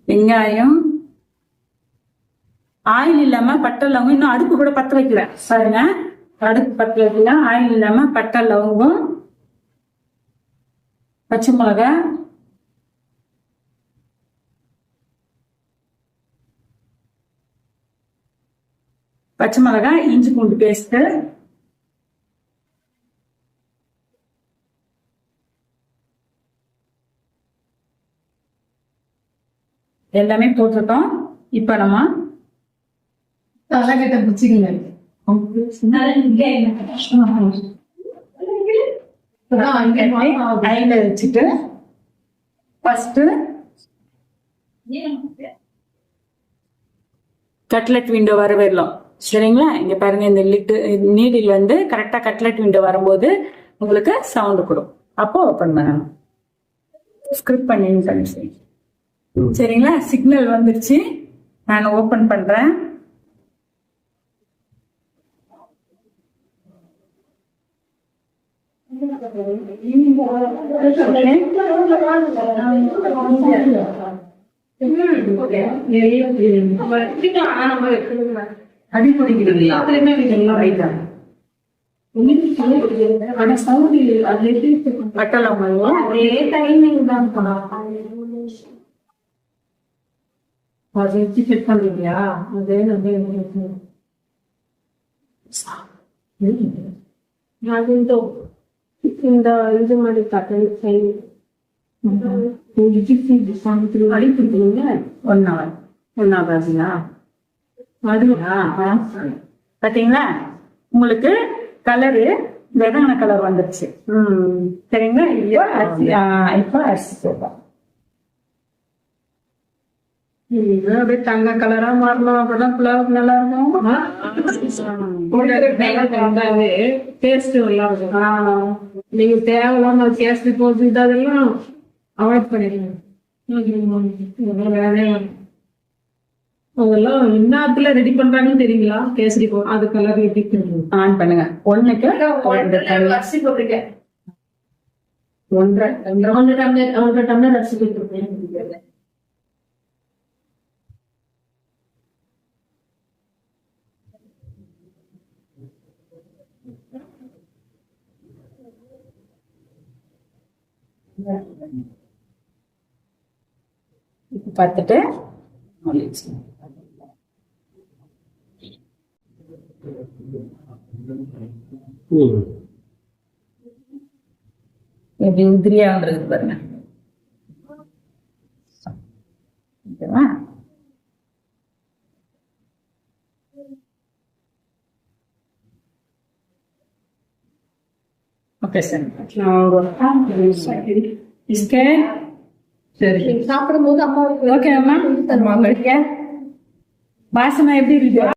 வெங்காயம், ஆயில் இல்லாம பட்டை லவங்கம், இன்னும் அடுப்பு கூட பத்த வைக்கல பாருங்க. அடுப்பு பத்த வைக்கல, ஆயில் இல்லாம பட்டை லவங்கம், பச்சை மிளகாய், இஞ்சி பூண்டு பேஸ்ட், எல்லாமே போட்டுட்டோம். இப்ப நம்ம தலைகட்ட பிடிச்சிக்கல ஐல வச்சுட்டு ஃபர்ஸ்ட் கட்லெட் விண்டோ வர வரலாம். சரிங்களா? இங்க பாருங்க, இந்த நீடில் வந்து கரெக்டா கட்லெட் விண்டோ வரும்போது உங்களுக்கு சவுண்ட் கொடுக்கும். அப்போ ஓபன் பண்ணணும். ஸ்கிரிப்ட் பண்ணி சரிங்களா? சிக்னல் வந்துருச்சு. நான் ஓபன் பண்றேன். செக் பண்றீங்களா? அதே இந்த இது மாதிரி அடிப்பிடிக்கிறீங்க 1 hour. பாத்தீங்களா? உங்களுக்கு கலரு வெதங்கின கலர் வந்துருச்சு. சரிங்களா? இப்ப அரிசி போட்டோம். அப்படியே தங்க கலரா மாறணும். அப்படிதான் பிள்ளைக்கு நல்லா இருக்கும். டேஸ்ட் நல்லா இருக்கும். நீங்க தேவையில்லாம கேசரி போட்டு இதெல்லாம் அவாய்ட் பண்ணிடுங்க. அதெல்லாம் என்னத்துல ரெடி பண்றாங்கன்னு தெரியுங்களா? கேசரி போ அது கலர் எப்படி ஆன் பண்ணுங்க. 1க்கு அரிசி போட்டுருக்கேன். 1.5 டம்ளர் அரிசி போட்டுருக்கேன். இப்ப பார்த்துட்டு எப்படி உதிரியான்றது பாருங்க. ஓகேவா? Okay sir. சரி, சாப்பிடும் போது அம்மா ஓகே அம்மா வாசனை எப்படி இருக்கு?